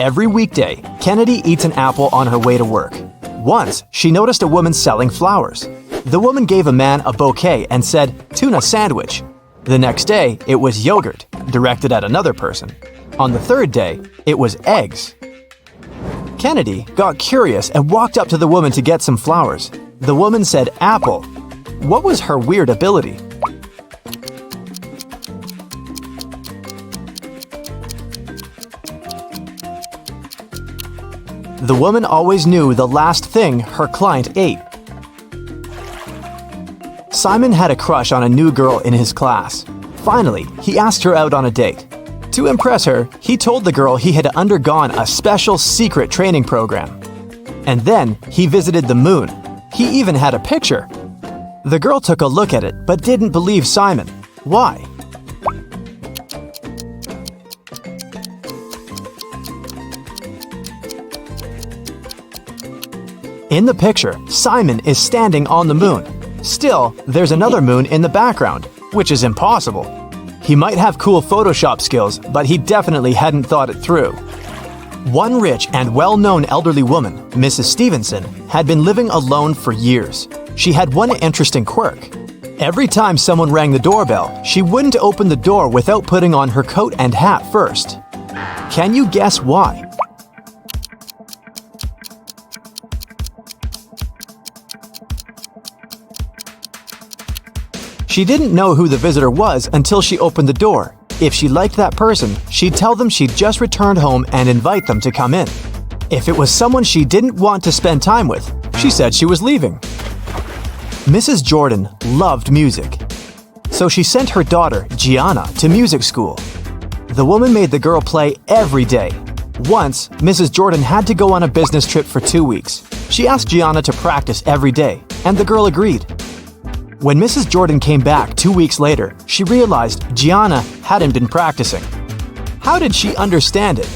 Every weekday, Kennedy eats an apple on her way to work. Once, she noticed a woman selling flowers. The woman gave a man a bouquet and said, "Tuna sandwich." The next day, it was yogurt, directed at another person. On the third day, it was eggs. Kennedy got curious and walked up to the woman to get some flowers. The woman said apple. What was her weird ability? The woman always knew the last thing her client ate. Simon had a crush on a new girl in his class. Finally, he asked her out on a date. To impress her, he told the girl he had undergone a special secret training program. And then he visited the moon. He even had a picture. The girl took a look at it but didn't believe Simon. Why? In the picture, Simon is standing on the moon. Still, there's another moon in the background, which is impossible. He might have cool Photoshop skills, but he definitely hadn't thought it through. One rich and well-known elderly woman, Mrs. Stevenson, had been living alone for years. She had one interesting quirk. Every time someone rang the doorbell, she wouldn't open the door without putting on her coat and hat first. Can you guess why? She didn't know who the visitor was until she opened the door. If she liked that person, she'd tell them she'd just returned home and invite them to come in. If it was someone she didn't want to spend time with, she said she was leaving. Mrs. Jordan loved music, so she sent her daughter, Gianna, to music school. The woman made the girl play every day. Once, Mrs. Jordan had to go on a business trip for 2 weeks. She asked Gianna to practice every day, and the girl agreed. When Mrs. Jordan came back 2 weeks later, she realized Gianna hadn't been practicing. How did she understand it?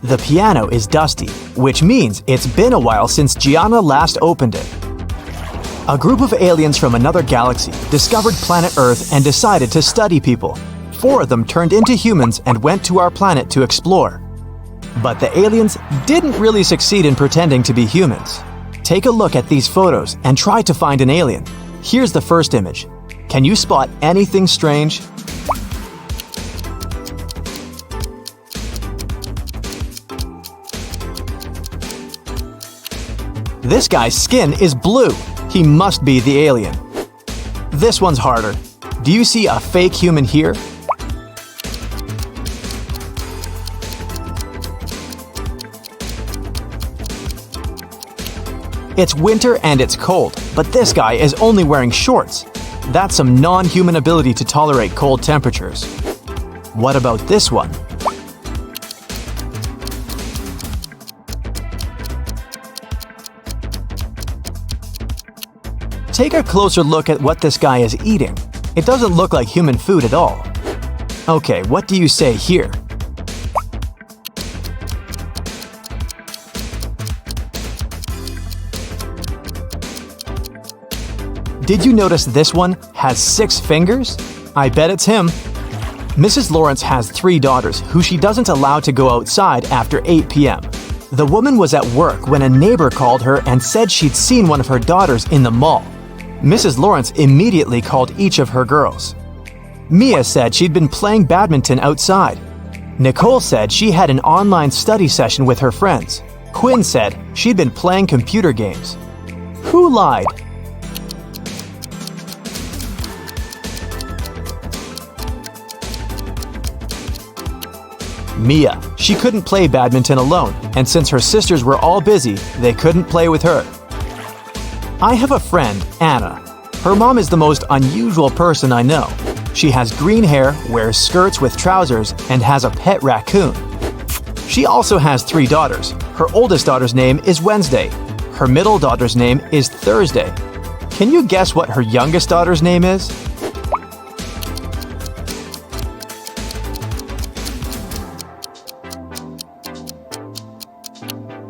The piano is dusty, which means it's been a while since Gianna last opened it. A group of aliens from another galaxy discovered planet Earth and decided to study people. 4 of them turned into humans and went to our planet to explore. But the aliens didn't really succeed in pretending to be humans. Take a look at these photos and try to find an alien. Here's the first image. Can you spot anything strange? This guy's skin is blue. He must be the alien. This one's harder. Do you see a fake human here? It's winter and it's cold, but this guy is only wearing shorts. That's some non-human ability to tolerate cold temperatures. What about this one? Take a closer look at what this guy is eating. It doesn't look like human food at all. Okay, what do you say here? Did you notice this one has 6 fingers? I bet it's him. Mrs. Lawrence has 3 daughters who she doesn't allow to go outside after 8 p.m. The woman was at work when a neighbor called her and said she'd seen one of her daughters in the mall. Mrs. Lawrence immediately called each of her girls. Mia said she'd been playing badminton outside. Nicole said she had an online study session with her friends. Quinn said she'd been playing computer games. Who lied? Mia. She couldn't play badminton alone, and since her sisters were all busy, they couldn't play with her. I have a friend, Anna. Her mom is the most unusual person I know. She has green hair, wears skirts with trousers, and has a pet raccoon. She also has 3 daughters. Her oldest daughter's name is Wednesday. Her middle daughter's name is Thursday. Can you guess what her youngest daughter's name is?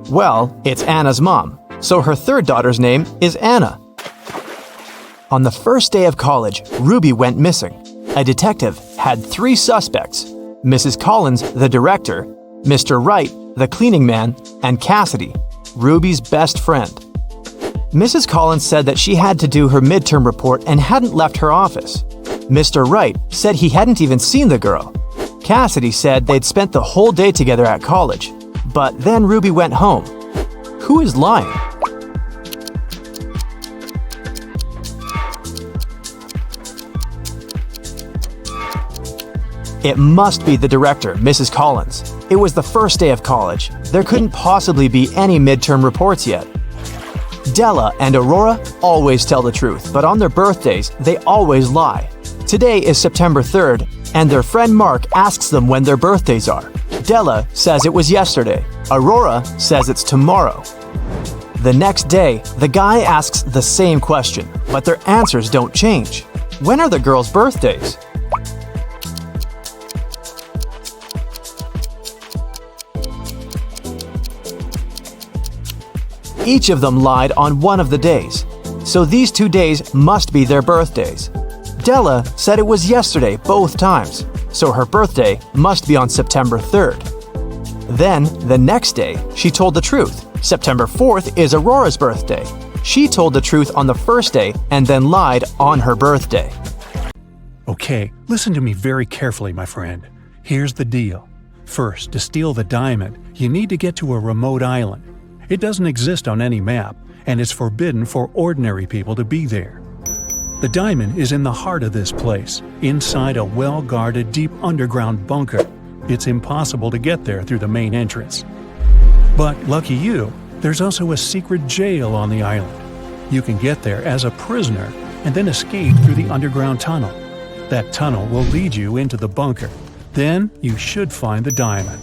Well, it's Anna's mom, so her third daughter's name is Anna. On the first day of college, Ruby went missing. A detective had 3 suspects: Mrs. Collins, the director, Mr. Wright, the cleaning man, and Cassidy, Ruby's best friend. Mrs. Collins said that she had to do her midterm report and hadn't left her office. Mr. Wright said he hadn't even seen the girl. Cassidy said they'd spent the whole day together at college. But then Ruby went home. Who is lying? It must be the director, Mrs. Collins. It was the first day of college. There couldn't possibly be any midterm reports yet. Della and Aurora always tell the truth, but on their birthdays, they always lie. Today is September 3rd, and their friend Mark asks them when their birthdays are. Della says it was yesterday. Aurora says it's tomorrow. The next day, the guy asks the same question, but their answers don't change. When are the girls' birthdays? Each of them lied on one of the days, so these 2 days must be their birthdays. Della said it was yesterday both times, so her birthday must be on September 3rd. Then, the next day, she told the truth. September 4th is Aurora's birthday. She told the truth on the first day and then lied on her birthday. Okay, listen to me very carefully, my friend. Here's the deal. First, to steal the diamond, you need to get to a remote island. It doesn't exist on any map, and it's forbidden for ordinary people to be there. The diamond is in the heart of this place, inside a well-guarded deep underground bunker. It's impossible to get there through the main entrance. But lucky you, there's also a secret jail on the island. You can get there as a prisoner and then escape through the underground tunnel. That tunnel will lead you into the bunker. Then you should find the diamond.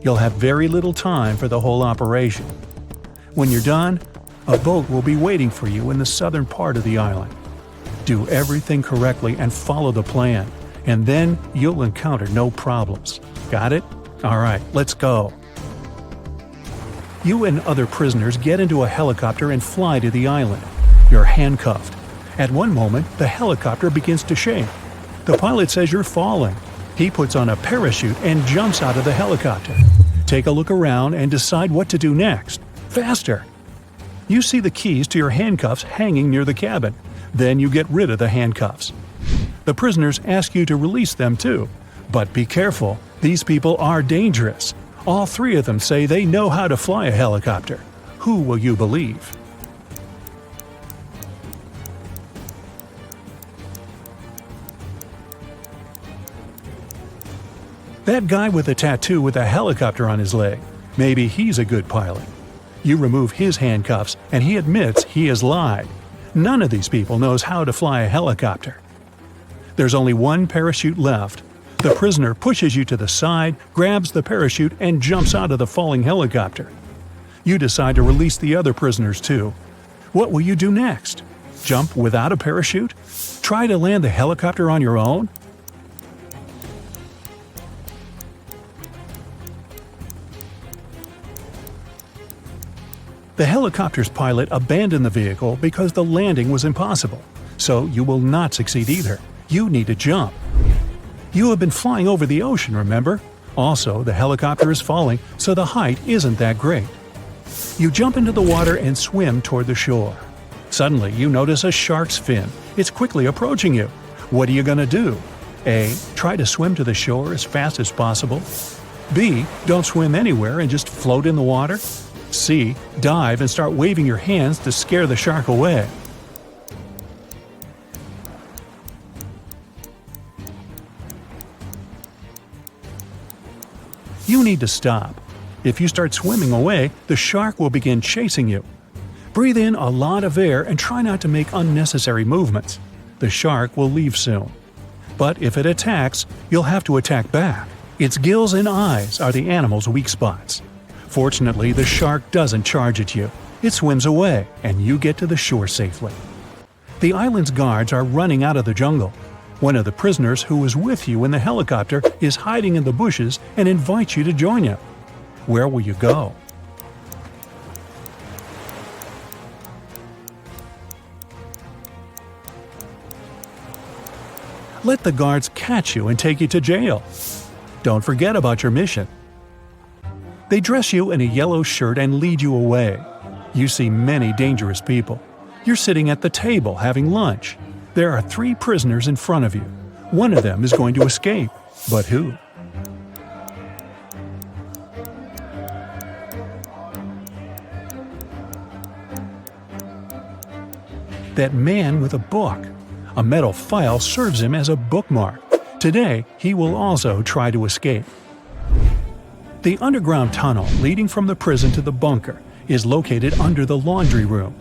You'll have very little time for the whole operation. When you're done, a boat will be waiting for you in the southern part of the island. Do everything correctly and follow the plan, and then you'll encounter no problems. Got it? Alright, let's go. You and other prisoners get into a helicopter and fly to the island. You're handcuffed. At one moment, the helicopter begins to shake. The pilot says you're falling. He puts on a parachute and jumps out of the helicopter. Take a look around and decide what to do next. Faster! You see the keys to your handcuffs hanging near the cabin. Then you get rid of the handcuffs. The prisoners ask you to release them too. But be careful, these people are dangerous. All 3 of them say they know how to fly a helicopter. Who will you believe? That guy with a tattoo with a helicopter on his leg. Maybe he's a good pilot. You remove his handcuffs and he admits he has lied. None of these people knows how to fly a helicopter. There's only one parachute left. The prisoner pushes you to the side, grabs the parachute, and jumps out of the falling helicopter. You decide to release the other prisoners too. What will you do next? Jump without a parachute? Try to land the helicopter on your own? The helicopter's pilot abandoned the vehicle because the landing was impossible, so you will not succeed either. You need to jump. You have been flying over the ocean, remember? Also, the helicopter is falling, so the height isn't that great. You jump into the water and swim toward the shore. Suddenly, you notice a shark's fin. It's quickly approaching you. What are you going to do? A. Try to swim to the shore as fast as possible. B. Don't swim anywhere and just float in the water. C. Dive and start waving your hands to scare the shark away. You need to stop. If you start swimming away, the shark will begin chasing you. Breathe in a lot of air and try not to make unnecessary movements. The shark will leave soon. But if it attacks, you'll have to attack back. Its gills and eyes are the animal's weak spots. Fortunately, the shark doesn't charge at you. It swims away, and you get to the shore safely. The island's guards are running out of the jungle. One of the prisoners who was with you in the helicopter is hiding in the bushes and invites you to join him. Where will you go? Let the guards catch you and take you to jail. Don't forget about your mission. They dress you in a yellow shirt and lead you away. You see many dangerous people. You're sitting at the table having lunch. There are 3 prisoners in front of you. One of them is going to escape. But who? That man with a book. A metal file serves him as a bookmark. Today, he will also try to escape. The underground tunnel leading from the prison to the bunker is located under the laundry room.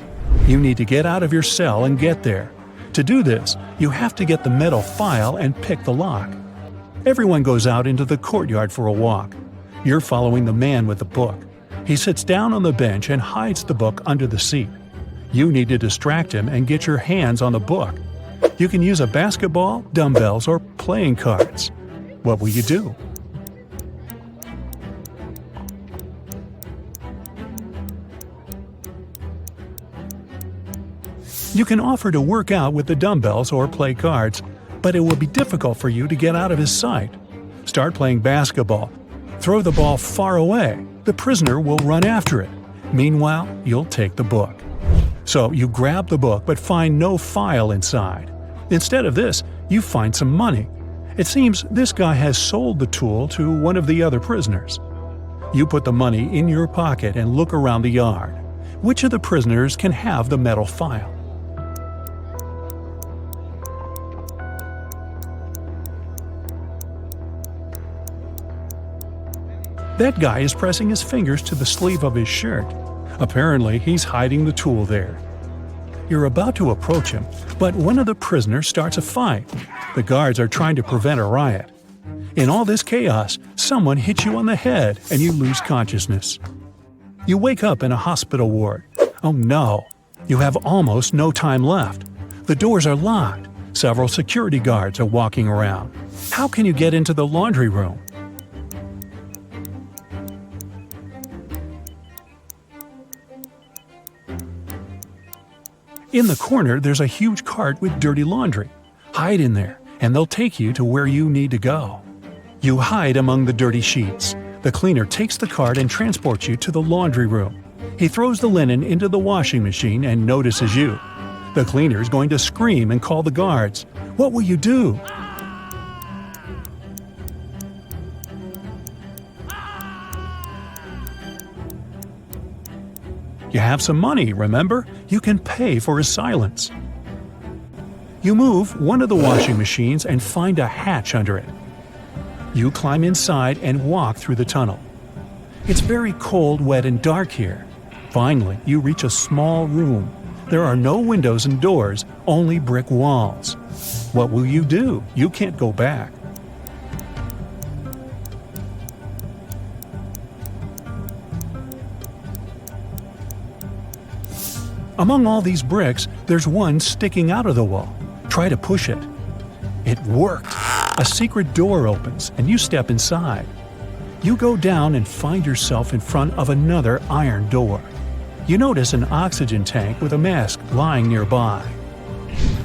You need to get out of your cell and get there. To do this, you have to get the metal file and pick the lock. Everyone goes out into the courtyard for a walk. You're following the man with the book. He sits down on the bench and hides the book under the seat. You need to distract him and get your hands on the book. You can use a basketball, dumbbells, or playing cards. What will you do? You can offer to work out with the dumbbells or play cards, but it will be difficult for you to get out of his sight. Start playing basketball. Throw the ball far away. The prisoner will run after it. Meanwhile, you'll take the book. So you grab the book but find no file inside. Instead of this, you find some money. It seems this guy has sold the tool to one of the other prisoners. You put the money in your pocket and look around the yard. Which of the prisoners can have the metal file? That guy is pressing his fingers to the sleeve of his shirt. Apparently, he's hiding the tool there. You're about to approach him, but one of the prisoners starts a fight. The guards are trying to prevent a riot. In all this chaos, someone hits you on the head and you lose consciousness. You wake up in a hospital ward. Oh no! You have almost no time left. The doors are locked. Several security guards are walking around. How can you get into the laundry room? In the corner, there's a huge cart with dirty laundry. Hide in there, and they'll take you to where you need to go. You hide among the dirty sheets. The cleaner takes the cart and transports you to the laundry room. He throws the linen into the washing machine and notices you. The cleaner is going to scream and call the guards. What will you do? You have some money, remember? You can pay for his silence. You move one of the washing machines and find a hatch under it. You climb inside and walk through the tunnel. It's very cold, wet, and dark here. Finally, you reach a small room. There are no windows and doors, only brick walls. What will you do? You can't go back. Among all these bricks, there's one sticking out of the wall. Try to push it. It worked. A secret door opens, and you step inside. You go down and find yourself in front of another iron door. You notice an oxygen tank with a mask lying nearby.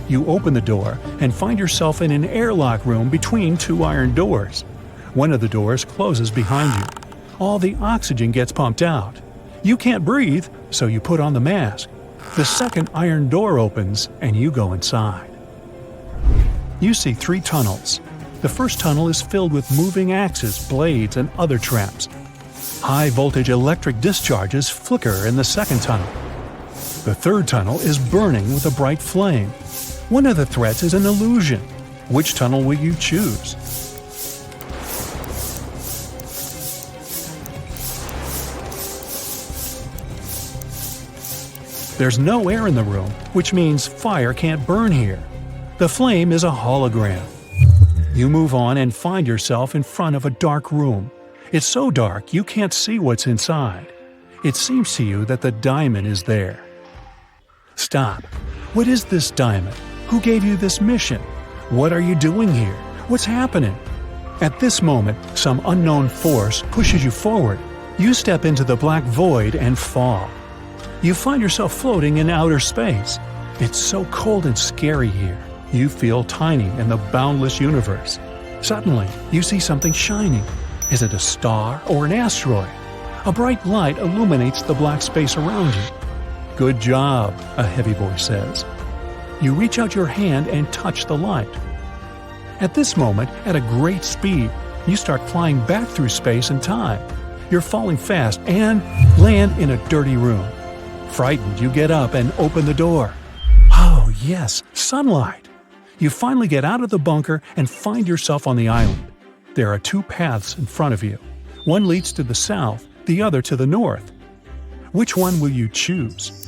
You open the door and find yourself in an airlock room between 2 iron doors. One of the doors closes behind you. All the oxygen gets pumped out. You can't breathe, so you put on the mask. The second iron door opens, and you go inside. You see 3 tunnels. The first tunnel is filled with moving axes, blades, and other traps. High-voltage electric discharges flicker in the second tunnel. The third tunnel is burning with a bright flame. One of the threats is an illusion. Which tunnel will you choose? There's no air in the room, which means fire can't burn here. The flame is a hologram. You move on and find yourself in front of a dark room. It's so dark you can't see what's inside. It seems to you that the diamond is there. Stop. What is this diamond? Who gave you this mission? What are you doing here? What's happening? At this moment, some unknown force pushes you forward. You step into the black void and fall. You find yourself floating in outer space. It's so cold and scary here. You feel tiny in the boundless universe. Suddenly, you see something shining. Is it a star or an asteroid? A bright light illuminates the black space around you. "Good job," a heavy voice says. You reach out your hand and touch the light. At this moment, at a great speed, you start flying back through space and time. You're falling fast and land in a dirty room. Frightened, you get up and open the door. Oh, yes, sunlight! You finally get out of the bunker and find yourself on the island. There are two paths in front of you. One leads to the south, the other to the north. Which one will you choose?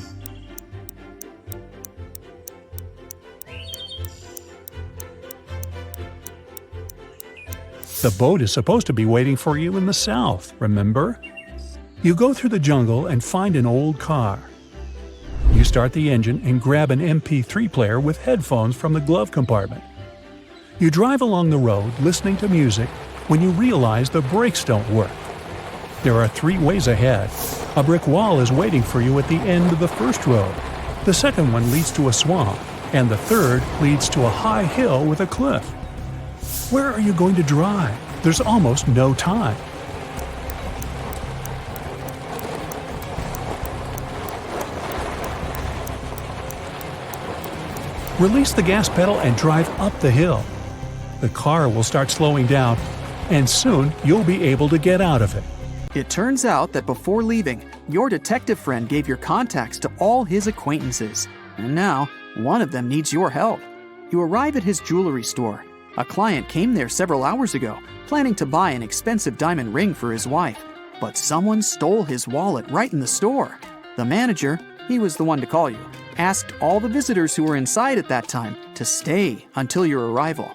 The boat is supposed to be waiting for you in the south, remember? You go through the jungle and find an old car. You start the engine and grab an MP3 player with headphones from the glove compartment. You drive along the road listening to music when you realize the brakes don't work. There are three ways ahead. A brick wall is waiting for you at the end of the first road. The second one leads to a swamp, and the third leads to a high hill with a cliff. Where are you going to drive? There's almost no time. Release the gas pedal and drive up the hill. The car will start slowing down, and soon you'll be able to get out of it. It turns out that before leaving, your detective friend gave your contacts to all his acquaintances. And now, one of them needs your help. You arrive at his jewelry store. A client came there several hours ago, planning to buy an expensive diamond ring for his wife. But someone stole his wallet right in the store. The manager, he was the one to call you, asked all the visitors who were inside at that time to stay until your arrival.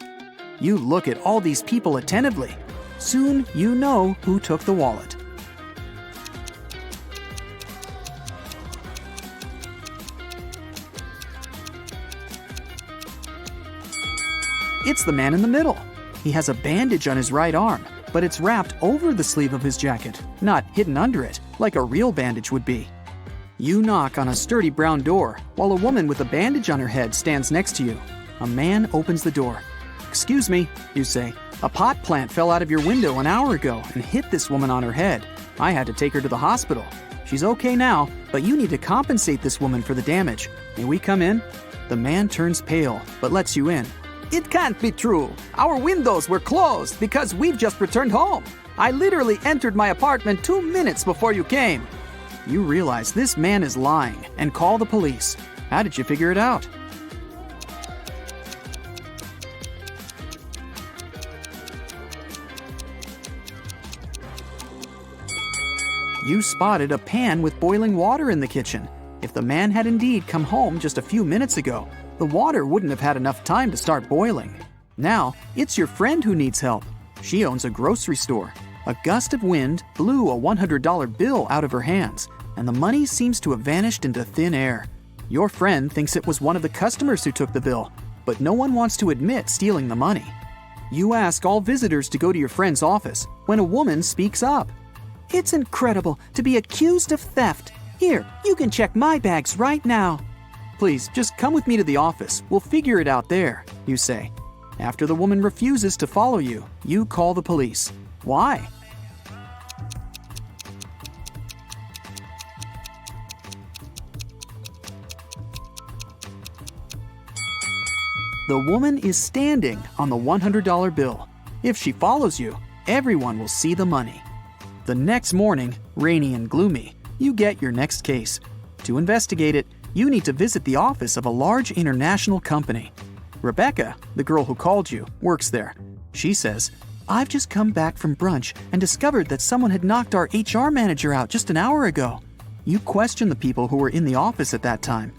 You look at all these people attentively. Soon you know who took the wallet. It's the man in the middle. He has a bandage on his right arm, but it's wrapped over the sleeve of his jacket, not hidden under it, like a real bandage would be. You knock on a sturdy brown door, while a woman with a bandage on her head stands next to you. A man opens the door. "Excuse me," you say. "A pot plant fell out of your window an hour ago and hit this woman on her head. I had to take her to the hospital. She's okay now, but you need to compensate this woman for the damage. May we come in?" The man turns pale, but lets you in. "It can't be true. Our windows were closed because we've just returned home. I literally entered my apartment 2 minutes before you came." You realize this man is lying and call the police. How did you figure it out? You spotted a pan with boiling water in the kitchen. If the man had indeed come home just a few minutes ago, the water wouldn't have had enough time to start boiling. Now, it's your friend who needs help. She owns a grocery store. A gust of wind blew a $100 bill out of her hands, and the money seems to have vanished into thin air. Your friend thinks it was one of the customers who took the bill, but no one wants to admit stealing the money. You ask all visitors to go to your friend's office when a woman speaks up. "It's incredible to be accused of theft. Here, you can check my bags right now." "Please, just come with me to the office. We'll figure it out there," you say. After the woman refuses to follow you, you call the police. Why? The woman is standing on the $100 bill. If she follows you, everyone will see the money. The next morning, rainy and gloomy, you get your next case. To investigate it, you need to visit the office of a large international company. Rebecca, the girl who called you, works there. She says, "I've just come back from brunch and discovered that someone had knocked our HR manager out just an hour ago." You question the people who were in the office at that time.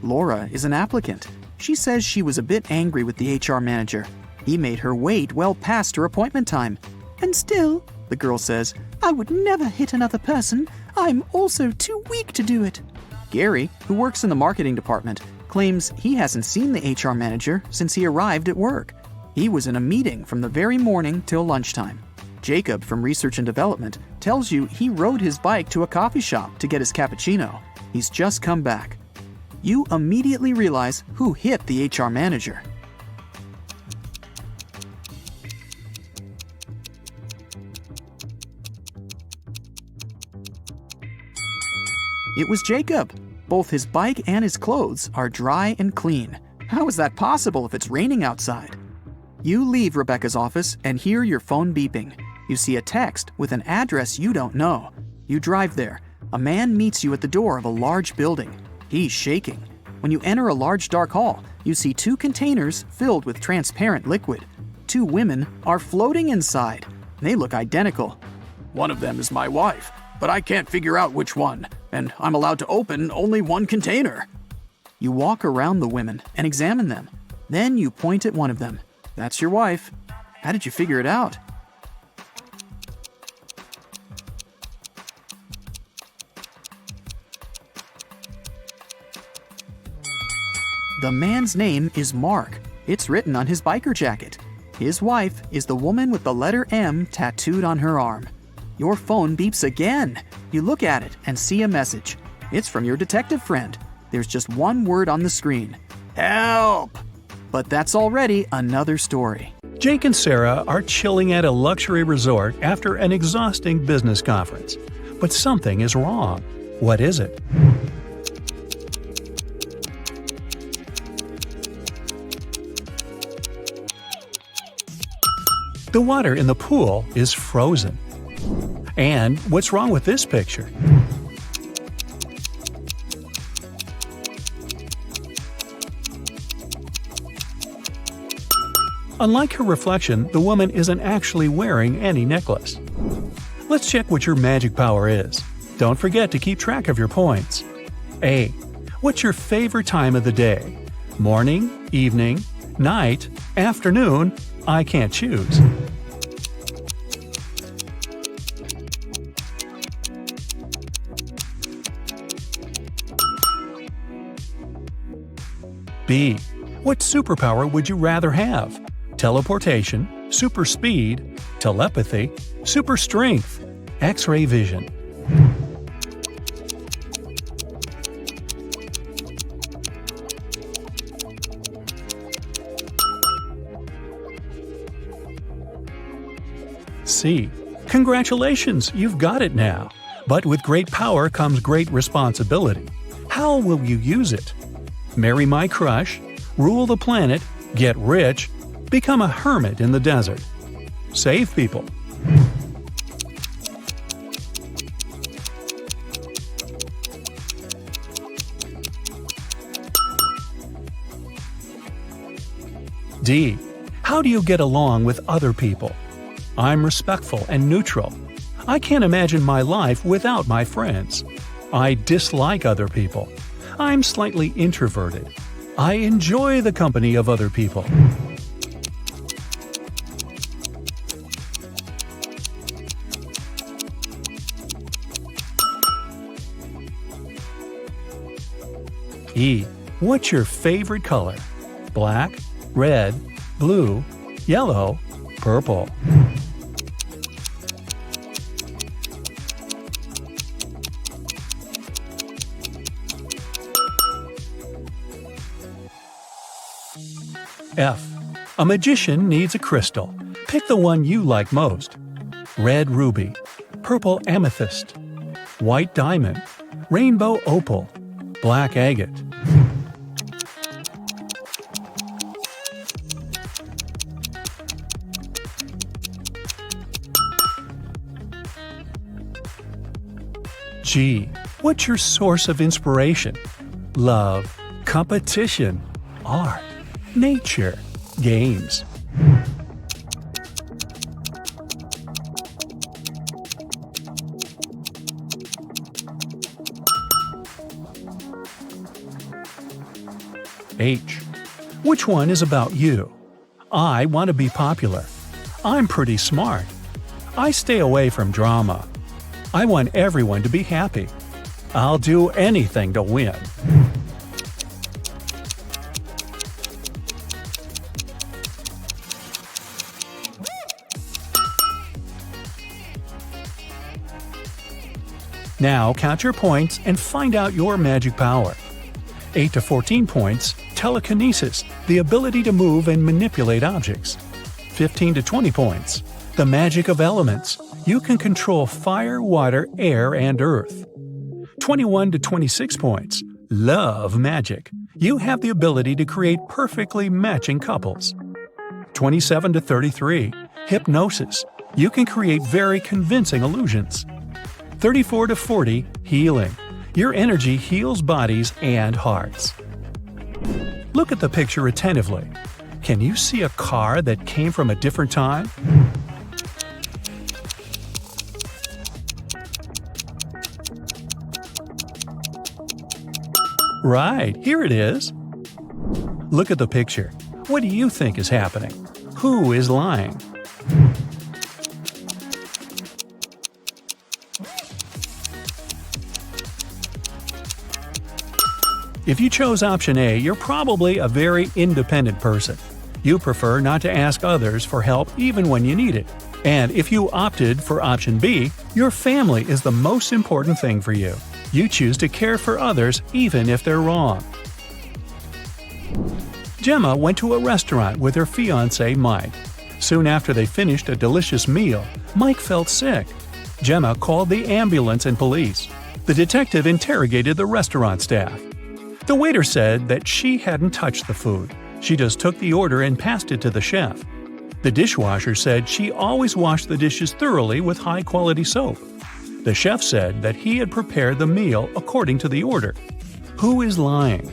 Laura is an applicant. She says she was a bit angry with the HR manager. He made her wait well past her appointment time. "And still," the girl says, "I would never hit another person. I'm also too weak to do it." Gary, who works in the marketing department, claims he hasn't seen the HR manager since he arrived at work. He was in a meeting from the very morning till lunchtime. Jacob from research and development tells you he rode his bike to a coffee shop to get his cappuccino. He's just come back. You immediately realize who hit the HR manager. It was Jacob. Both his bike and his clothes are dry and clean. How is that possible if it's raining outside? You leave Rebecca's office and hear your phone beeping. You see a text with an address you don't know. You drive there. A man meets you at the door of a large building. He's shaking. When you enter a large dark hall, you see 2 containers filled with transparent liquid. 2 women are floating inside. They look identical. One of them is my wife, but I can't figure out which one, and I'm allowed to open only one container. You walk around the women and examine them. Then you point at one of them. That's your wife. How did you figure it out? The man's name is Mark. It's written on his biker jacket. His wife is the woman with the letter M tattooed on her arm. Your phone beeps again. You look at it and see a message. It's from your detective friend. There's just one word on the screen. Help! But that's already another story. Jake and Sarah are chilling at a luxury resort after an exhausting business conference. But something is wrong. What is it? The water in the pool is frozen. And what's wrong with this picture? Unlike her reflection, the woman isn't actually wearing any necklace. Let's check what your magic power is. Don't forget to keep track of your points. A. What's your favorite time of the day? Morning, evening, night, afternoon? I can't choose. B. What superpower would you rather have? Teleportation, super speed, telepathy, super strength, X-ray vision. C. Congratulations, you've got it now. But with great power comes great responsibility. How will you use it? Marry my crush, rule the planet, get rich, become a hermit in the desert. Save people. D. How do you get along with other people? I'm respectful and neutral. I can't imagine my life without my friends. I dislike other people. I'm slightly introverted. I enjoy the company of other people. E. What's your favorite color? Black, red, blue, yellow, purple. F. A magician needs a crystal. Pick the one you like most. Red ruby, purple amethyst, white diamond, rainbow opal, black agate. G. What's your source of inspiration? Love, competition, art, nature, games. H. Which one is about you? I want to be popular. I'm pretty smart. I stay away from drama. I want everyone to be happy. I'll do anything to win. Now count your points and find out your magic power. 8 to 14 points, telekinesis, the ability to move and manipulate objects. 15 to 20 points, the magic of elements. You can control fire, water, air, and earth. 21 to 26 points. Love magic. You have the ability to create perfectly matching couples. 27 to 33. Hypnosis. You can create very convincing illusions. 34 to 40. Healing. Your energy heals bodies and hearts. Look at the picture attentively. Can you see a car that came from a different time? Right, here it is. Look at the picture. What do you think is happening? Who is lying? If you chose option A, you're probably a very independent person. You prefer not to ask others for help even when you need it. And if you opted for option B, your family is the most important thing for you. You choose to care for others even if they're wrong. Gemma went to a restaurant with her fiancé Mike. Soon after they finished a delicious meal, Mike felt sick. Gemma called the ambulance and police. The detective interrogated the restaurant staff. The waiter said that she hadn't touched the food. She just took the order and passed it to the chef. The dishwasher said she always washed the dishes thoroughly with high-quality soap. The chef said that he had prepared the meal according to the order. Who is lying?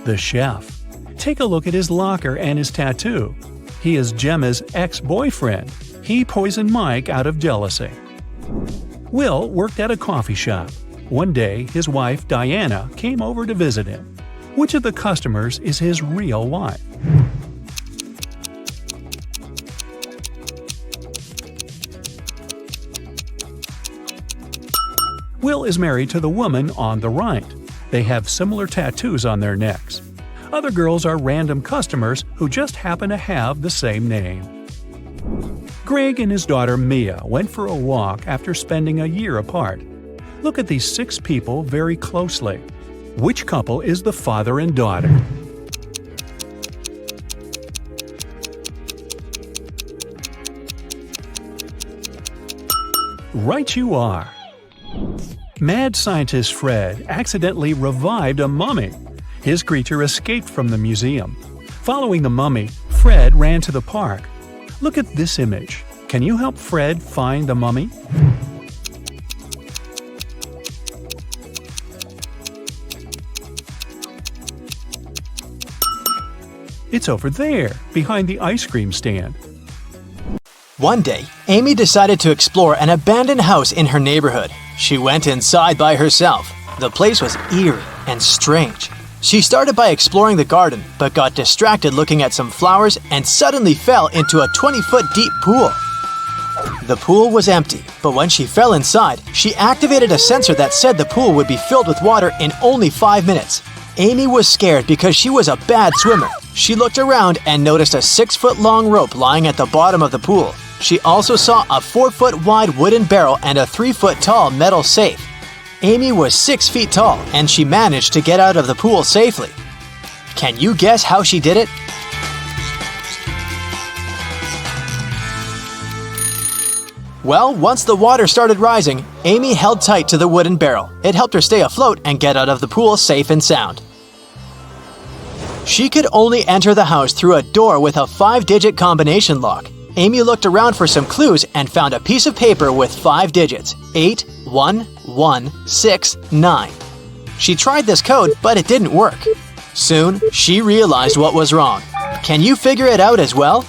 The chef. Take a look at his locker and his tattoo. He is Gemma's ex-boyfriend. He poisoned Mike out of jealousy. Will worked at a coffee shop. One day, his wife, Diana, came over to visit him. Which of the customers is his real wife? Will is married to the woman on the right. They have similar tattoos on their necks. Other girls are random customers who just happen to have the same name. Greg and his daughter Mia went for a walk after spending a year apart. Look at these 6 people very closely. Which couple is the father and daughter? Right you are! Mad scientist Fred accidentally revived a mummy. His creature escaped from the museum. Following the mummy, Fred ran to the park. Look at this image. Can you help Fred find the mummy? It's over there, behind the ice cream stand. One day, Amy decided to explore an abandoned house in her neighborhood. She went inside by herself. The place was eerie and strange. She started by exploring the garden, but got distracted looking at some flowers and suddenly fell into a 20-foot deep pool. The pool was empty, but when she fell inside, she activated a sensor that said the pool would be filled with water in only 5 minutes. Amy was scared because she was a bad swimmer. She looked around and noticed a 6-foot-long rope lying at the bottom of the pool. She also saw a 4-foot-wide wooden barrel and a 3-foot-tall metal safe. Amy was 6 feet tall, and she managed to get out of the pool safely. Can you guess how she did it? Well, once the water started rising, Amy held tight to the wooden barrel. It helped her stay afloat and get out of the pool safe and sound. She could only enter the house through a door with a 5-digit combination lock. Amy looked around for some clues and found a piece of paper with 5 digits, 8, 1, 1, 6, 9. She tried this code, but it didn't work. Soon, she realized what was wrong. Can you figure it out as well?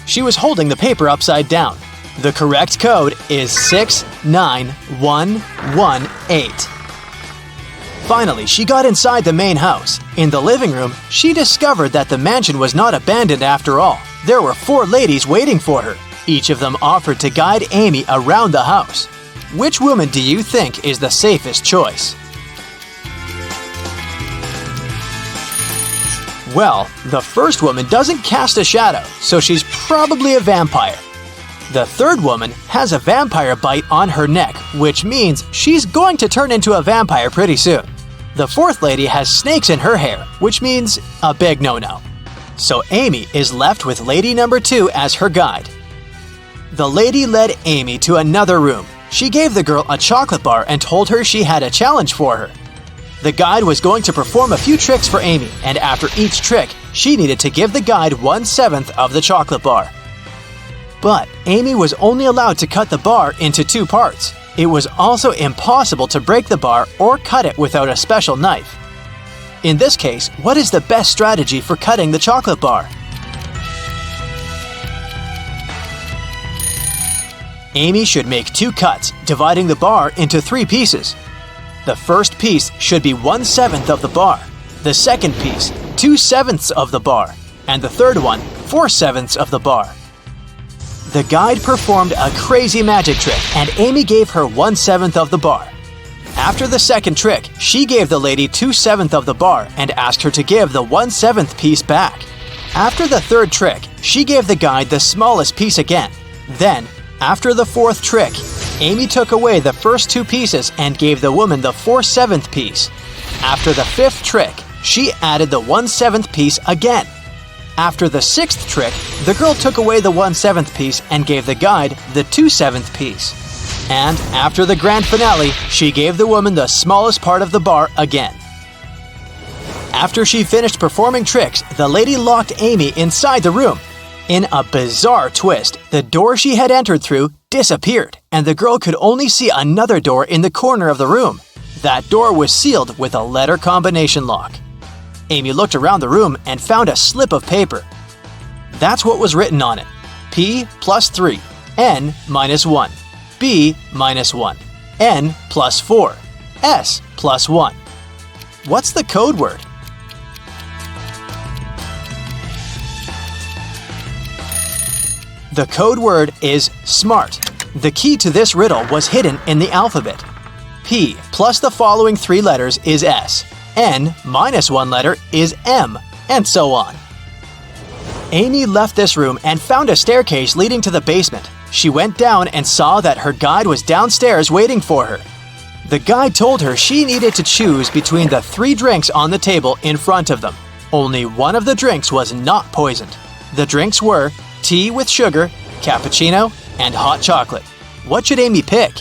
She was holding the paper upside down. The correct code is 69118. Finally, she got inside the main house. In the living room, she discovered that the mansion was not abandoned after all. There were 4 ladies waiting for her. Each of them offered to guide Amy around the house. Which woman do you think is the safest choice? Well, the first woman doesn't cast a shadow, so she's probably a vampire. The third woman has a vampire bite on her neck, which means she's going to turn into a vampire pretty soon. The fourth lady has snakes in her hair, which means a big no-no. So Amy is left with lady number 2 as her guide. The lady led Amy to another room. She gave the girl a chocolate bar and told her she had a challenge for her. The guide was going to perform a few tricks for Amy, and after each trick, she needed to give the guide 1/7 of the chocolate bar. But Amy was only allowed to cut the bar into 2 parts. It was also impossible to break the bar or cut it without a special knife. In this case, what is the best strategy for cutting the chocolate bar? Amy should make 2 cuts, dividing the bar into 3 pieces. The first piece should be 1/7 of the bar, the second piece 2/7 of the bar, and the third one 4/7 of the bar. The guide performed a crazy magic trick and Amy gave her 1/7 of the bar. After the second trick, she gave the lady 2/7 of the bar and asked her to give the 1/7 piece back. After the third trick, she gave the guide the smallest piece again. Then, after the fourth trick, Amy took away the first 2 pieces and gave the woman the 4/7 piece. After the fifth trick, she added the 1/7 piece again. After the sixth trick, the girl took away the 1/7 piece and gave the guide the 2/7 piece. And after the grand finale, she gave the woman the smallest part of the bar again. After she finished performing tricks, the lady locked Amy inside the room. In a bizarre twist, the door she had entered through disappeared, and the girl could only see another door in the corner of the room. That door was sealed with a letter combination lock. Amy looked around the room and found a slip of paper. That's what was written on it. P plus 3, N minus 1, B minus 1, N plus 4, S plus 1. What's the code word? The code word is SMART. The key to this riddle was hidden in the alphabet. P plus the following 3 letters is S. N minus 1 letter is M, and so on. Amy left this room and found a staircase leading to the basement. She went down and saw that her guide was downstairs waiting for her. The guide told her she needed to choose between the 3 drinks on the table in front of them. Only one of the drinks was not poisoned. The drinks were tea with sugar, cappuccino, and hot chocolate. What should Amy pick?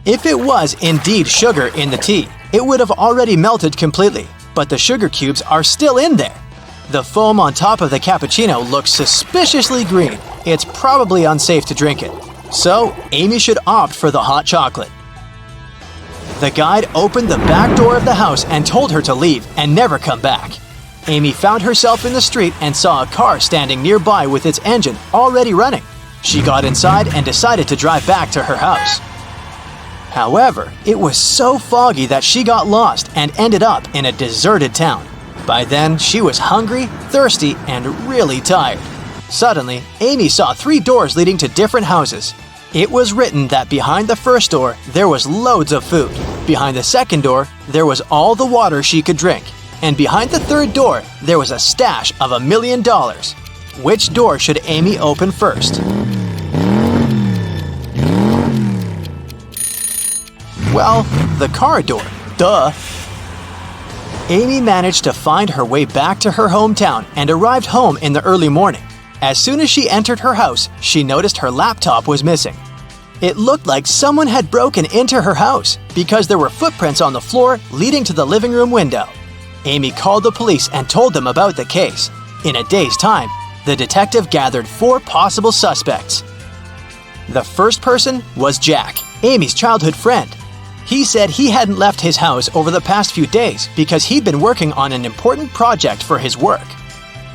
If it was indeed sugar in the tea, it would have already melted completely, but the sugar cubes are still in there. The foam on top of the cappuccino looks suspiciously green. It's probably unsafe to drink it. So, Amy should opt for the hot chocolate. The guide opened the back door of the house and told her to leave and never come back. Amy found herself in the street and saw a car standing nearby with its engine already running. She got inside and decided to drive back to her house. However, it was so foggy that she got lost and ended up in a deserted town. By then, she was hungry, thirsty, and really tired. Suddenly, Amy saw 3 doors leading to different houses. It was written that behind the first door, there was loads of food. Behind the second door, there was all the water she could drink. And behind the third door, there was a stash of $1 million. Which door should Amy open first? Well, the car door. Duh! Amy managed to find her way back to her hometown and arrived home in the early morning. As soon as she entered her house, she noticed her laptop was missing. It looked like someone had broken into her house because there were footprints on the floor leading to the living room window. Amy called the police and told them about the case. In a day's time, the detective gathered 4 possible suspects. The first person was Jack, Amy's childhood friend. He said he hadn't left his house over the past few days because he'd been working on an important project for his work.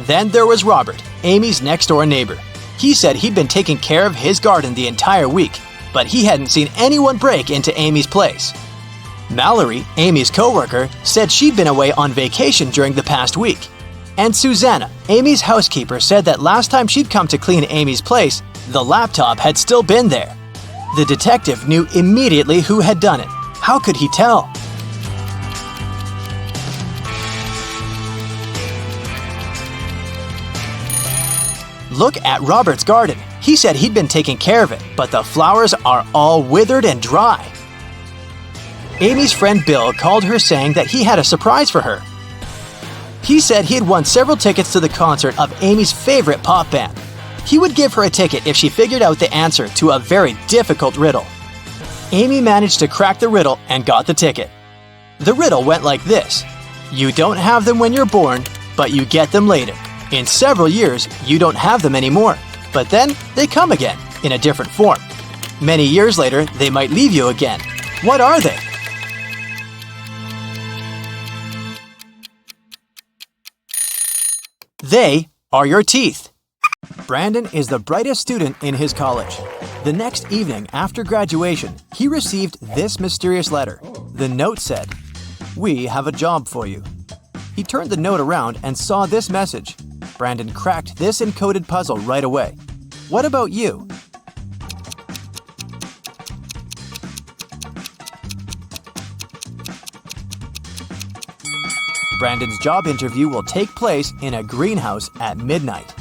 Then there was Robert, Amy's next-door neighbor. He said he'd been taking care of his garden the entire week, but he hadn't seen anyone break into Amy's place. Mallory, Amy's coworker, said she'd been away on vacation during the past week. And Susanna, Amy's housekeeper, said that last time she'd come to clean Amy's place, the laptop had still been there. The detective knew immediately who had done it. How could he tell? Look at Robert's garden. He said he'd been taking care of it, but the flowers are all withered and dry. Amy's friend Bill called her saying that he had a surprise for her. He said he had won several tickets to the concert of Amy's favorite pop band. He would give her a ticket if she figured out the answer to a very difficult riddle. Amy managed to crack the riddle and got the ticket. The riddle went like this: you don't have them when you're born, but you get them later. In several years, you don't have them anymore, but then they come again in a different form. Many years later, they might leave you again. What are they? They are your teeth. Brandon is the brightest student in his college. The next evening after graduation, he received this mysterious letter. The note said, "We have a job for you." He turned the note around and saw this message. Brandon cracked this encoded puzzle right away. What about you? Brandon's job interview will take place in a greenhouse at midnight.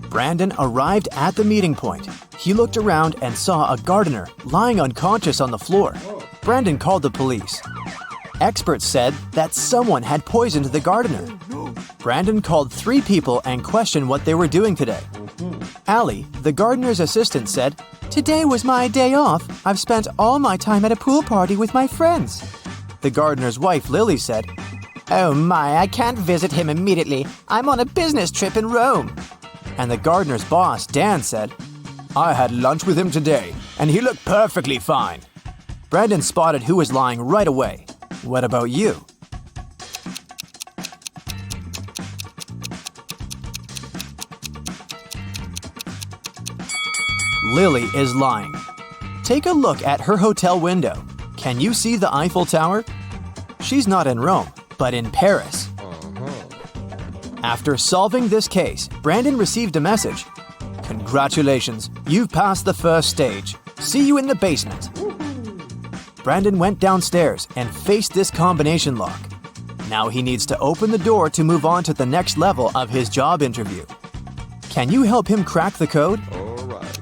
Brandon arrived at the meeting point. He looked around and saw a gardener lying unconscious on the floor. Brandon called the police. Experts said that someone had poisoned the gardener. Brandon called 3 people and questioned what they were doing today. Allie, the gardener's assistant, said, "Today was my day off. I've spent all my time at a pool party with my friends." The gardener's wife, Lily, said, "Oh my, I can't visit him immediately. I'm on a business trip in Rome." And the gardener's boss, Dan, said, "I had lunch with him today, and he looked perfectly fine." Brandon spotted who was lying right away. What about you? Lily is lying. Take a look at her hotel window. Can you see the Eiffel Tower? She's not in Rome, but in Paris. After solving this case, Brandon received a message. "Congratulations, you've passed the first stage. See you in the basement." Brandon went downstairs and faced this combination lock. Now he needs to open the door to move on to the next level of his job interview. Can you help him crack the code? All right.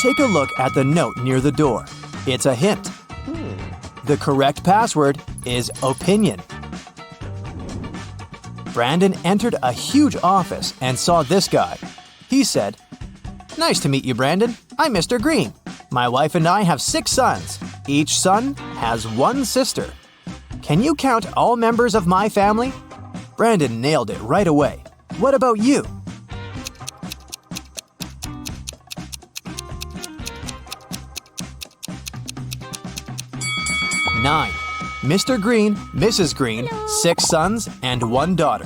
Take a look at the note near the door. It's a hint. The correct password is opinion. Brandon entered a huge office and saw this guy. He said, "Nice to meet you, Brandon. I'm Mr. Green. My wife and I have 6 sons. Each son has 1 sister. Can you count all members of my family?" Brandon nailed it right away. What about you? Nine. Mr. Green, Mrs. Green, 6 sons, and 1 daughter.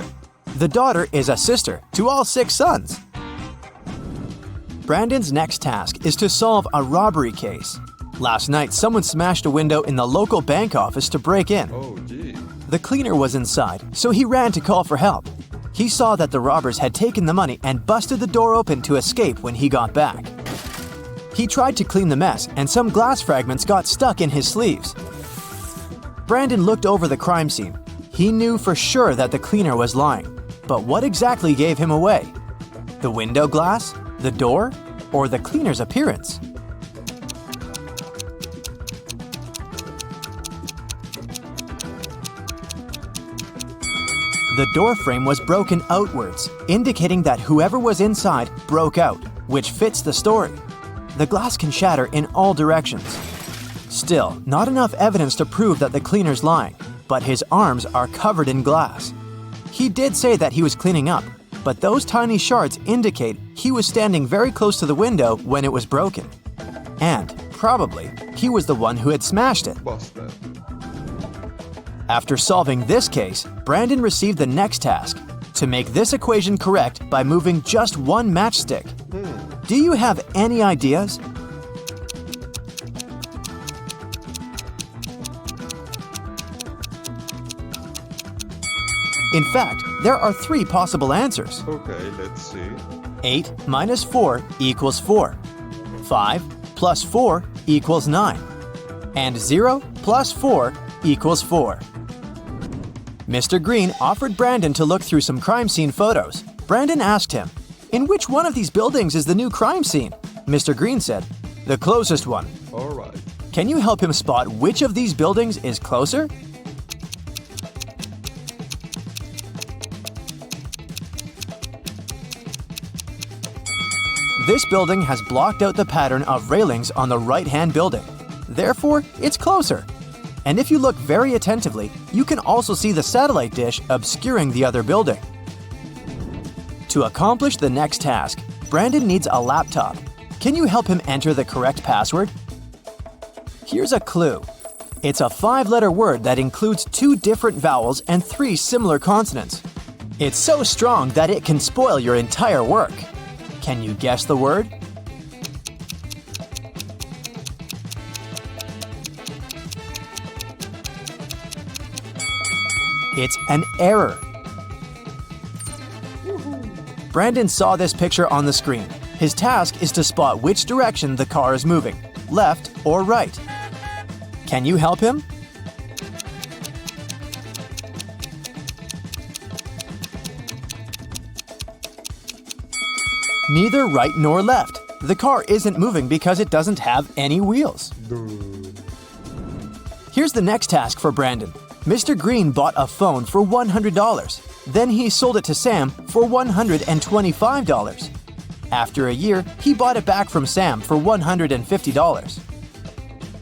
The daughter is a sister to all 6 sons. Brandon's next task is to solve a robbery case. Last night, someone smashed a window in the local bank office to break in. Oh, gee. The cleaner was inside, so he ran to call for help. He saw that the robbers had taken the money and busted the door open to escape when he got back. He tried to clean the mess, and some glass fragments got stuck in his sleeves. Brandon looked over the crime scene. He knew for sure that the cleaner was lying. But what exactly gave him away? The window glass? The door? Or the cleaner's appearance? The door frame was broken outwards, indicating that whoever was inside broke out, which fits the story. The glass can shatter in all directions. Still, not enough evidence to prove that the cleaner's lying, but his arms are covered in glass. He did say that he was cleaning up, but those tiny shards indicate he was standing very close to the window when it was broken. And, probably, he was the one who had smashed it. Busted. After solving this case, Brandon received the next task, to make this equation correct by moving just 1 matchstick. Do you have any ideas? In fact, there are 3 possible answers. Okay, let's see. 8 minus 4 equals 4. 5 plus 4 equals 9. And 0 plus 4 equals 4. Mr. Green offered Brandon to look through some crime scene photos. Brandon asked him, "In which one of these buildings is the new crime scene?" Mr. Green said, "The closest one." All right. Can you help him spot which of these buildings is closer? This building has blocked out the pattern of railings on the right-hand building. Therefore, it's closer. And if you look very attentively, you can also see the satellite dish obscuring the other building. To accomplish the next task, Brandon needs a laptop. Can you help him enter the correct password? Here's a clue. It's a 5-letter word that includes 2 different vowels and 3 similar consonants. It's so strong that it can spoil your entire work. Can you guess the word? It's an error. Brandon saw this picture on the screen. His task is to spot which direction the car is moving, left or right. Can you help him? Neither right nor left. The car isn't moving because it doesn't have any wheels. Here's the next task for Brandon. Mr. Green bought a phone for $100. Then he sold it to Sam for $125. After a year, he bought it back from Sam for $150.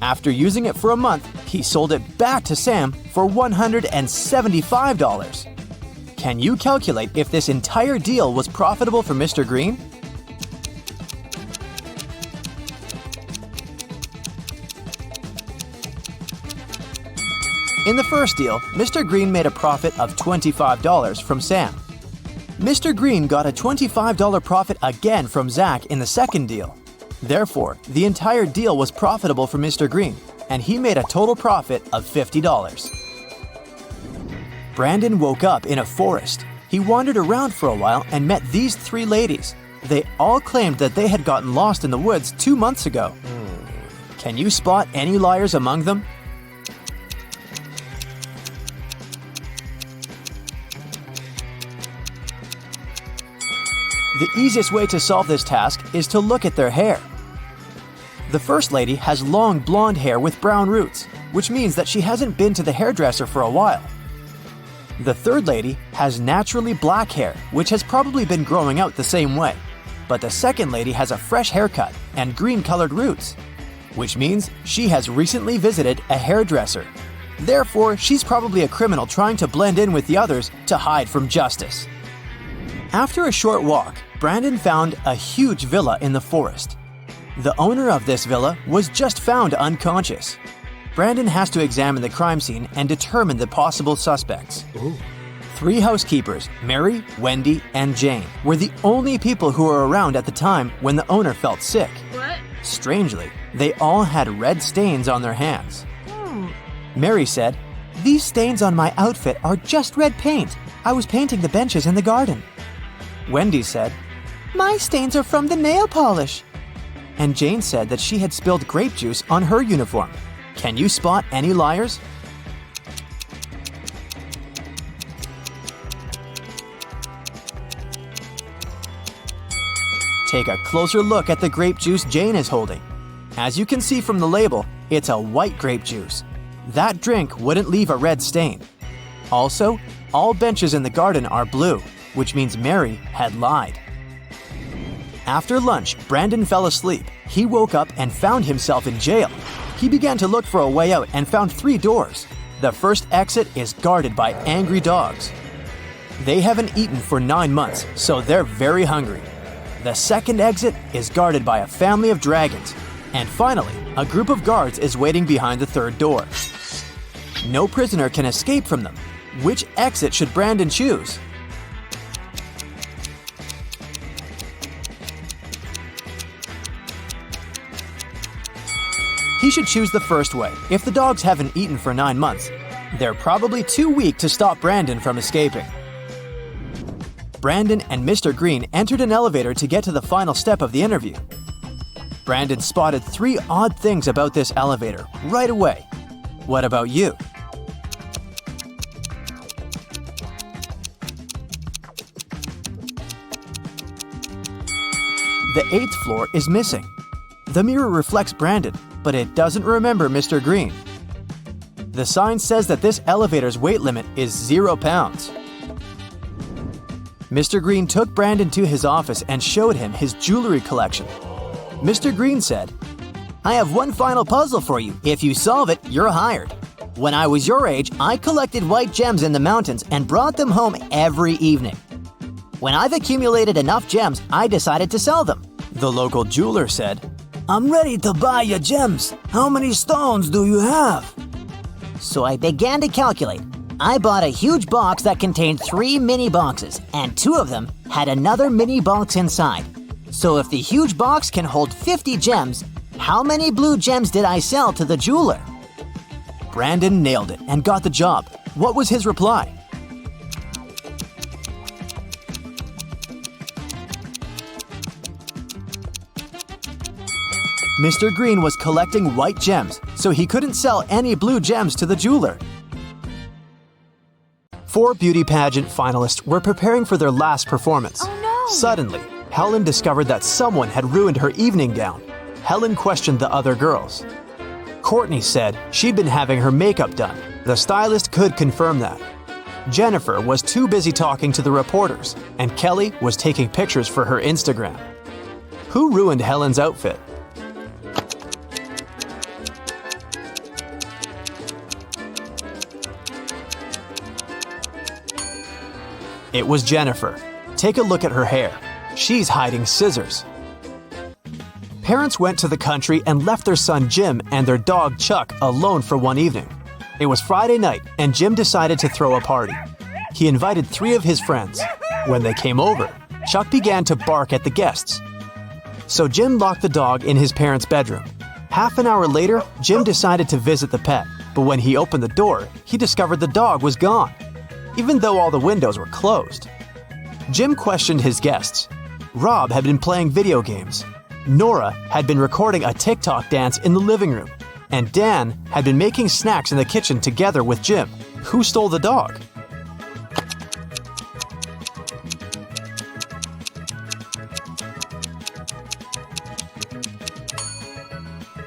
After using it for a month, he sold it back to Sam for $175. Can you calculate if this entire deal was profitable for Mr. Green? In the first deal, Mr. Green made a profit of $25 from Sam. Mr. Green got a $25 profit again from Zach in the second deal. Therefore, the entire deal was profitable for Mr. Green, and he made a total profit of $50. Brandon woke up in a forest. He wandered around for a while and met these 3 ladies. They all claimed that they had gotten lost in the woods 2 months ago. Can you spot any liars among them? The easiest way to solve this task is to look at their hair. The first lady has long blonde hair with brown roots, which means that she hasn't been to the hairdresser for a while. The third lady has naturally black hair, which has probably been growing out the same way. But the second lady has a fresh haircut and green-colored roots, which means she has recently visited a hairdresser. Therefore, she's probably a criminal trying to blend in with the others to hide from justice. After a short walk, Brandon found a huge villa in the forest. The owner of this villa was just found unconscious. Brandon has to examine the crime scene and determine the possible suspects. Ooh. 3 housekeepers, Mary, Wendy, and Jane, were the only people who were around at the time when the owner felt sick. What? Strangely, they all had red stains on their hands. Mary said, "These stains on my outfit are just red paint. I was painting the benches in the garden." Wendy said, "My stains are from the nail polish." And Jane said that she had spilled grape juice on her uniform. Can you spot any liars? Take a closer look at the grape juice Jane is holding. As you can see from the label, it's a white grape juice. That drink wouldn't leave a red stain. Also, all benches in the garden are blue, which means Mary had lied. After lunch, Brandon fell asleep. He woke up and found himself in jail. He began to look for a way out and found 3 doors. The first exit is guarded by angry dogs. They haven't eaten for 9 months, so they're very hungry. The second exit is guarded by a family of dragons. And finally, a group of guards is waiting behind the third door. No prisoner can escape from them. Which exit should Brandon choose? He should choose the first way. If the dogs haven't eaten for 9 months, they're probably too weak to stop Brandon from escaping. Brandon and Mr. Green entered an elevator to get to the final step of the interview. Brandon spotted 3 odd things about this elevator right away. What about you? The 8th floor is missing. The mirror reflects Brandon, but it doesn't remember Mr. Green. The sign says that this elevator's weight limit is 0 pounds. Mr. Green took Brandon to his office and showed him his jewelry collection. Mr. Green said, "I have one final puzzle for you. If you solve it, you're hired. When I was your age, I collected white gems in the mountains and brought them home every evening. When I've accumulated enough gems, I decided to sell them." The local jeweler said, "I'm ready to buy your gems. How many stones do you have?" So I began to calculate. I bought a huge box that contained 3 mini boxes, and 2 of them had another mini box inside. So if the huge box can hold 50 gems, how many blue gems did I sell to the jeweler? Brandon nailed it and got the job. What was his reply? Mr. Green was collecting white gems, so he couldn't sell any blue gems to the jeweler. 4 beauty pageant finalists were preparing for their last performance. Oh no! Suddenly, Helen discovered that someone had ruined her evening gown. Helen questioned the other girls. Courtney said she'd been having her makeup done. The stylist could confirm that. Jennifer was too busy talking to the reporters, and Kelly was taking pictures for her Instagram. Who ruined Helen's outfit? It was Jennifer. Take a look at her hair. She's hiding scissors. Parents went to the country and left their son Jim and their dog Chuck alone for one evening. It was Friday night and Jim decided to throw a party. He invited 3 of his friends. When they came over, Chuck began to bark at the guests. So Jim locked the dog in his parents' bedroom. Half an hour later, Jim decided to visit the pet, but when he opened the door, he discovered the dog was gone, even though all the windows were closed. Jim questioned his guests. Rob had been playing video games. Nora had been recording a TikTok dance in the living room. And Dan had been making snacks in the kitchen together with Jim. Who stole the dog?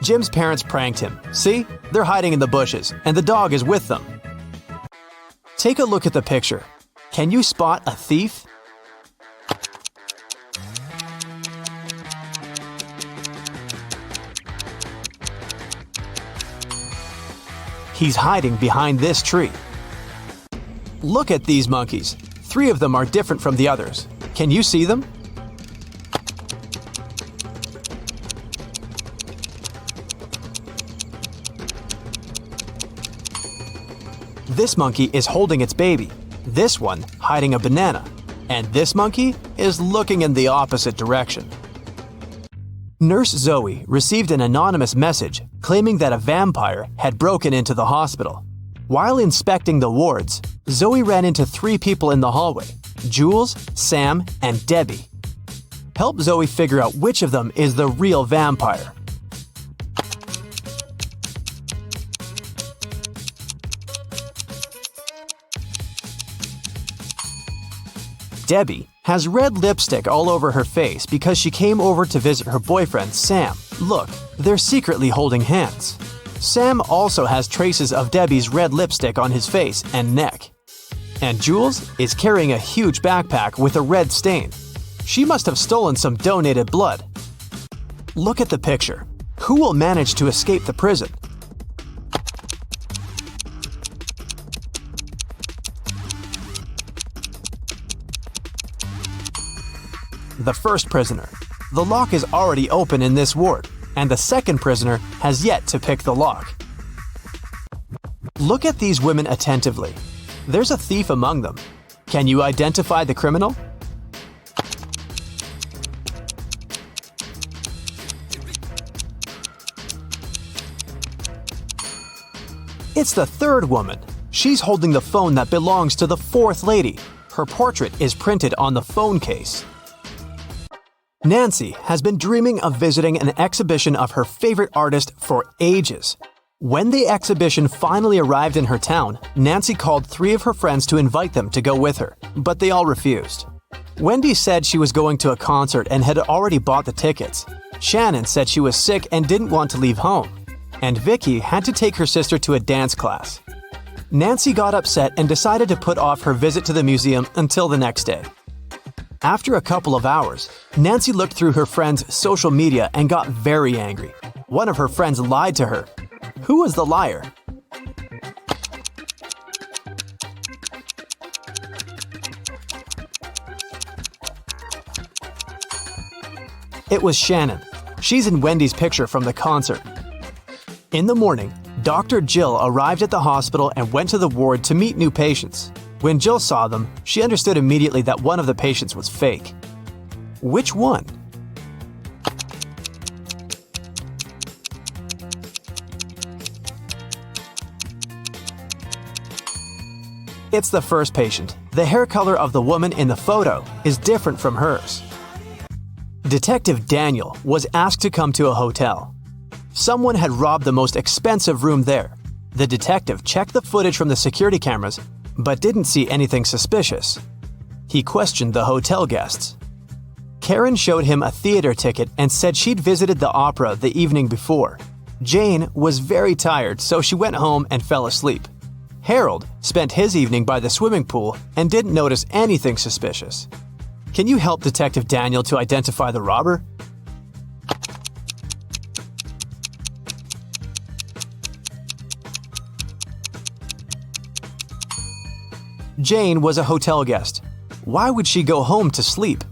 Jim's parents pranked him. See? They're hiding in the bushes, and the dog is with them. Take a look at the picture. Can you spot a thief? He's hiding behind this tree. Look at these monkeys. 3 of them are different from the others. Can you see them? This monkey is holding its baby, this one hiding a banana, and this monkey is looking in the opposite direction. Nurse Zoe received an anonymous message claiming that a vampire had broken into the hospital. While inspecting the wards, Zoe ran into 3 people in the hallway, Jules, Sam, and Debbie. Help Zoe figure out which of them is the real vampire. Debbie has red lipstick all over her face because she came over to visit her boyfriend, Sam. Look, they're secretly holding hands. Sam also has traces of Debbie's red lipstick on his face and neck. And Jules is carrying a huge backpack with a red stain. She must have stolen some donated blood. Look at the picture. Who will manage to escape the prison? The first prisoner. The lock is already open in this ward, and the second prisoner has yet to pick the lock. Look at these women attentively. There's a thief among them. Can you identify the criminal? It's the third woman. She's holding the phone that belongs to the fourth lady. Her portrait is printed on the phone case. Nancy has been dreaming of visiting an exhibition of her favorite artist for ages. When the exhibition finally arrived in her town, Nancy called 3 of her friends to invite them to go with her, but they all refused. Wendy said she was going to a concert and had already bought the tickets. Shannon said she was sick and didn't want to leave home. And Vicky had to take her sister to a dance class. Nancy got upset and decided to put off her visit to the museum until the next day. After a couple of hours, Nancy looked through her friend's social media and got very angry. One of her friends lied to her. Who was the liar? It was Shannon. She's in Wendy's picture from the concert. In the morning, Dr. Jill arrived at the hospital and went to the ward to meet new patients. When Jill saw them, she understood immediately that one of the patients was fake. Which one? It's the first patient. The hair color of the woman in the photo is different from hers. Detective Daniel was asked to come to a hotel. Someone had robbed the most expensive room there. The detective checked the footage from the security cameras, but didn't see anything suspicious. He questioned the hotel guests. Karen showed him a theater ticket and said she'd visited the opera the evening before. Jane was very tired, so she went home and fell asleep. Harold spent his evening by the swimming pool and didn't notice anything suspicious. Can you help Detective Daniel to identify the robber? Jane was a hotel guest. Why would she go home to sleep?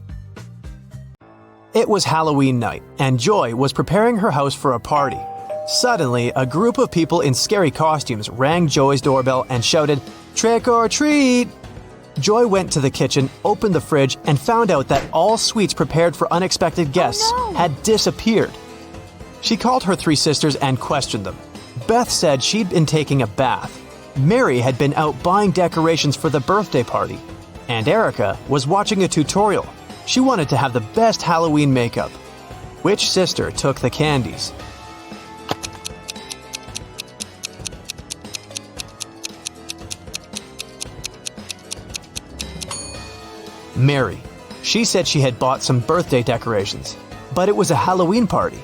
It was Halloween night, and Joy was preparing her house for a party. Suddenly, a group of people in scary costumes rang Joy's doorbell and shouted, "Trick or treat!" Joy went to the kitchen, opened the fridge, and found out that all sweets prepared for unexpected guests had disappeared. She called her three sisters and questioned them. Beth said she'd been taking a bath. Mary had been out buying decorations for the birthday party. And Erica was watching a tutorial. She wanted to have the best Halloween makeup. Which sister took the candies? Mary. She said she had bought some birthday decorations, but it was a Halloween party.